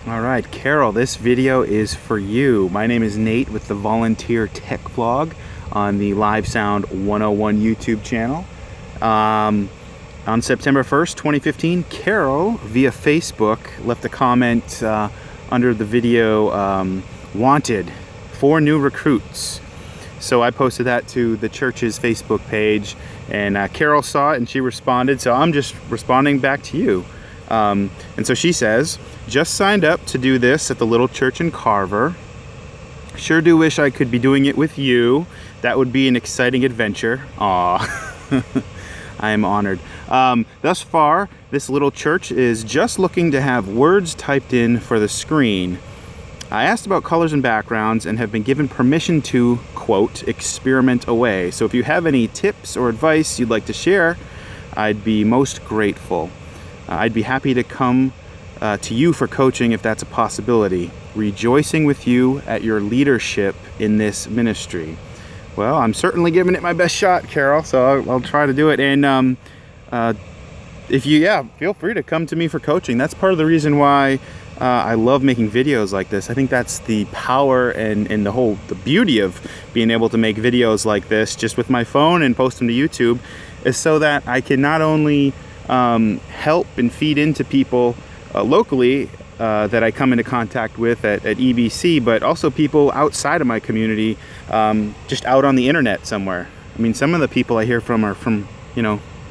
All right, Carol, this video is for you. My name is Nate with the Volunteer Tech Vlog on the Live Sound 101 YouTube channel. On September 1st, 2015, Carol, via Facebook, left a comment under the video, wanted 4 new recruits. So I posted that to the church's Facebook page, and Carol saw it and she responded, so I'm just responding back to you. And so she says, just signed up to do this at the little church in Carver. Sure do wish I could be doing it with you. That would be an exciting adventure. Aw, I am honored. Thus far, this little church is just looking to have words typed in for the screen. I asked about colors and backgrounds and have been given permission to, quote, experiment away. So if you have any tips or advice you'd like to share, I'd be most grateful. I'd be happy to come to you for coaching if that's a possibility. Rejoicing with you at your leadership in this ministry. Well, I'm certainly giving it my best shot, Carol, so I'll try to do it. And if you, feel free to come to me for coaching. That's part of the reason why I love making videos like this. I think that's the power and the beauty of being able to make videos like this just with my phone and post them to YouTube, is so that I can not only help and feed into people locally that I come into contact with at EBC, but also people outside of my community, just out on the internet somewhere. I mean, some of the people I hear from are from,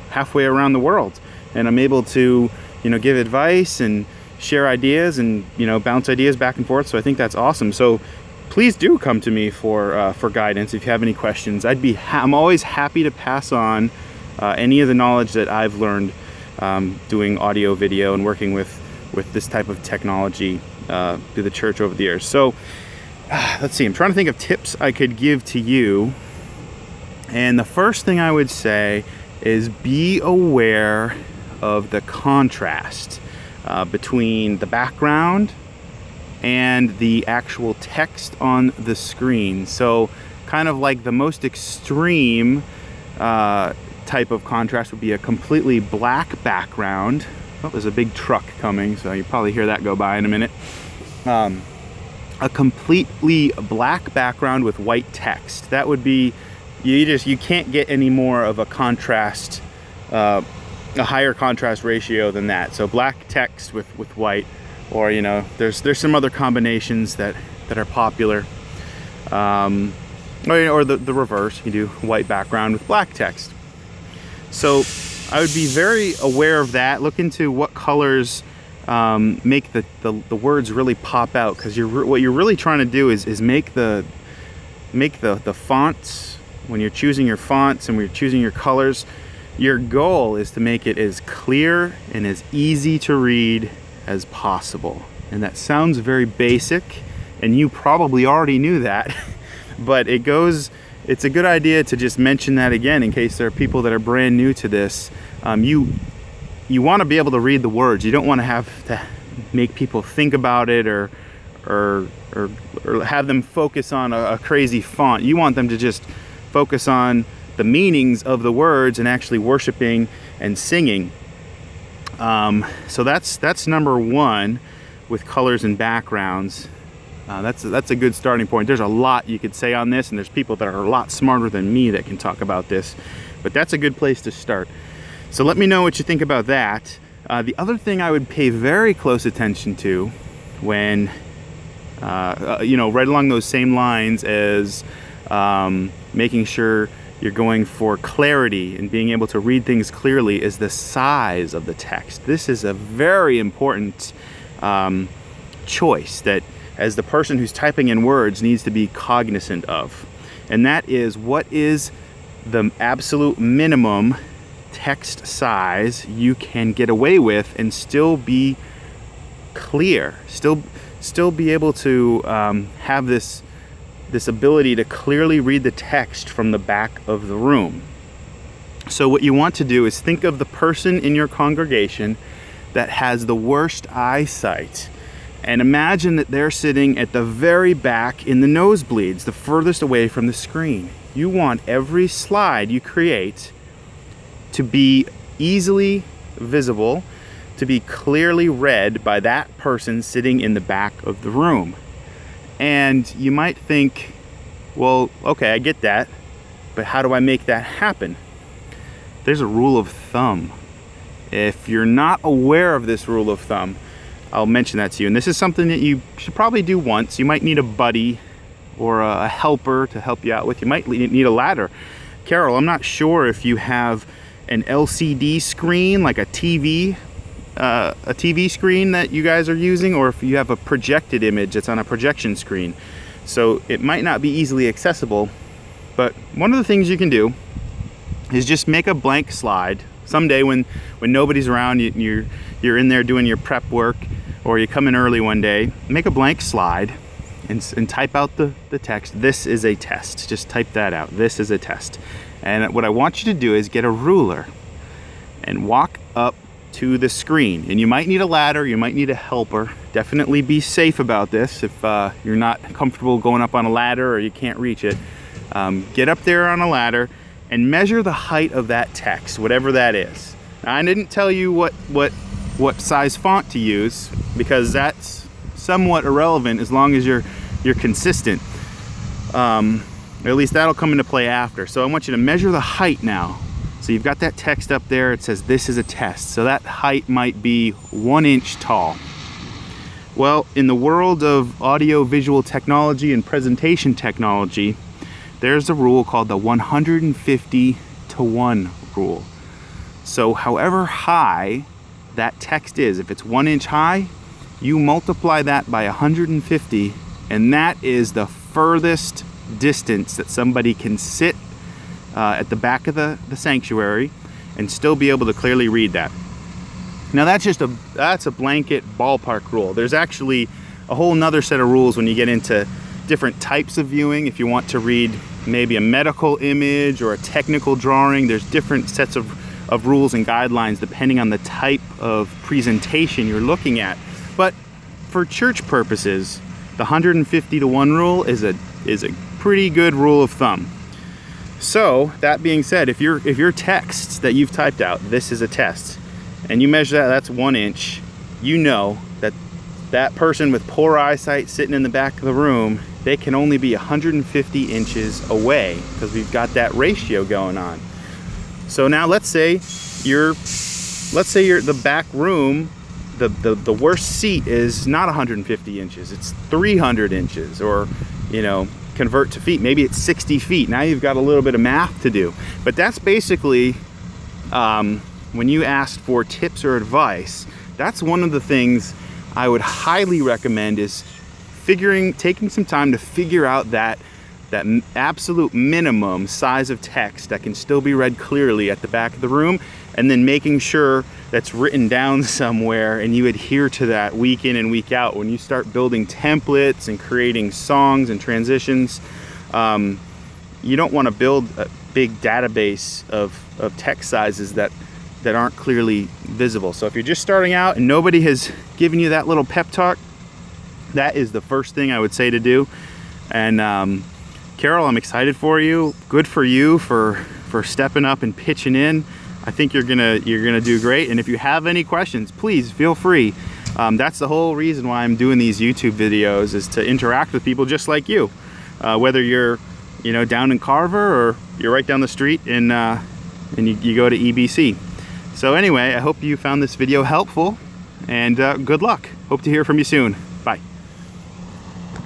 halfway around the world, and I'm able to, give advice and share ideas and, bounce ideas back and forth. So I think that's awesome. So please do come to me for guidance if you have any questions. I'm always happy to pass on any of the knowledge that I've learned doing audio, video, and working with this type of technology through the church over the years. So let's see, I'm trying to think of tips I could give to you. And the first thing I would say is be aware of the contrast between the background and the actual text on the screen. So kind of like the most extreme type of contrast would be a completely black background. Oh, there's a big truck coming, so you probably hear that go by in a minute. A completely black background with white text. That would be, you can't get any more of a contrast, a higher contrast ratio than that. So black text with white, or there's some other combinations that are popular. Or the reverse, you do white background with black text. So I would be very aware of that. Look into what colors make the words really pop out, because what you're really trying to do is make the fonts, when you're choosing your fonts and when you're choosing your colors, your goal is to make it as clear and as easy to read as possible. And that sounds very basic, and you probably already knew that, but it's a good idea to just mention that again in case there are people that are brand new to this. You want to be able to read the words. You don't want to have to make people think about it or have them focus on a crazy font. You want them to just focus on the meanings of the words and actually worshiping and singing. So that's number one with colors and backgrounds. That's a good starting point. There's a lot you could say on this, and there's people that are a lot smarter than me that can talk about this, but that's a good place to start. So let me know what you think about that. The other thing I would pay very close attention to when, right along those same lines as making sure you're going for clarity and being able to read things clearly, is the size of the text. This is a very important choice that, as the person who's typing in words, needs to be cognizant of. And that is, what is the absolute minimum text size you can get away with and still be clear, still be able to have this ability to clearly read the text from the back of the room. So what you want to do is think of the person in your congregation that has the worst eyesight, and imagine that they're sitting at the very back in the nosebleeds, the furthest away from the screen. You want every slide you create to be easily visible to be clearly read by that person sitting in the back of the room. And you might think, well, okay, I get that, but how do I make that happen? There's a rule of thumb. If you're not aware of this rule of thumb, I'll mention that to you. And this is something that you should probably do once. You might need a buddy or a helper to help you out with. You might need a ladder. Carol, I'm not sure if you have an LCD screen, like a TV screen that you guys are using, or if you have a projected image that's on a projection screen. So it might not be easily accessible, but one of the things you can do is just make a blank slide. Someday when nobody's around, you're in there doing your prep work, or you come in early one day, make a blank slide and type out the text, "This is a test." Just type that out, "This is a test." And what I want you to do is get a ruler and walk up to the screen. And you might need a ladder, you might need a helper. Definitely be safe about this. If you're not comfortable going up on a ladder or you can't reach it, get up there on a ladder and measure the height of that text, whatever that is. Now, I didn't tell you what size font to use, because that's somewhat irrelevant as long as you're consistent. At least that'll come into play after. So I want you to measure the height now. So you've got that text up there, it says "This is a test." So that height might be 1 inch tall. Well, in the world of audio-visual technology and presentation technology, there's a rule called the 150-to-1 rule. So however high that text is, if it's 1 inch high, you multiply that by 150, and that is the furthest distance that somebody can sit at the back of the sanctuary and still be able to clearly read that. Now that's a blanket ballpark rule. There's actually a whole nother set of rules when you get into different types of viewing. If you want to read maybe a medical image or a technical drawing, there's different sets of rules and guidelines depending on the type of presentation you're looking at. But for church purposes, the 150-to-1 rule is a pretty good rule of thumb. So that being said, if your text that you've typed out, "This is a test," and you measure that's 1 inch, you know that person with poor eyesight sitting in the back of the room, they can only be 150 inches away, because we've got that ratio going on. So now let's say you're the back room, the worst seat is not 150 inches, it's 300 inches, or convert to feet, maybe it's 60 feet. Now you've got a little bit of math to do. But that's basically, when you asked for tips or advice, that's one of the things I would highly recommend, is taking some time to figure out that absolute minimum size of text that can still be read clearly at the back of the room, and then making sure that's written down somewhere and you adhere to that week in and week out. When you start building templates and creating songs and transitions, you don't want to build a big database of text sizes that aren't clearly visible. So if you're just starting out and nobody has given you that little pep talk, that is the first thing I would say to do. And Carol, I'm excited for you. Good for you for stepping up and pitching in. I think you're gonna do great. And if you have any questions, please feel free. That's the whole reason why I'm doing these YouTube videos, is to interact with people just like you. Whether you're down in Carver, or you're right down the street and you go to EBC. So anyway, I hope you found this video helpful, and good luck. Hope to hear from you soon. Bye.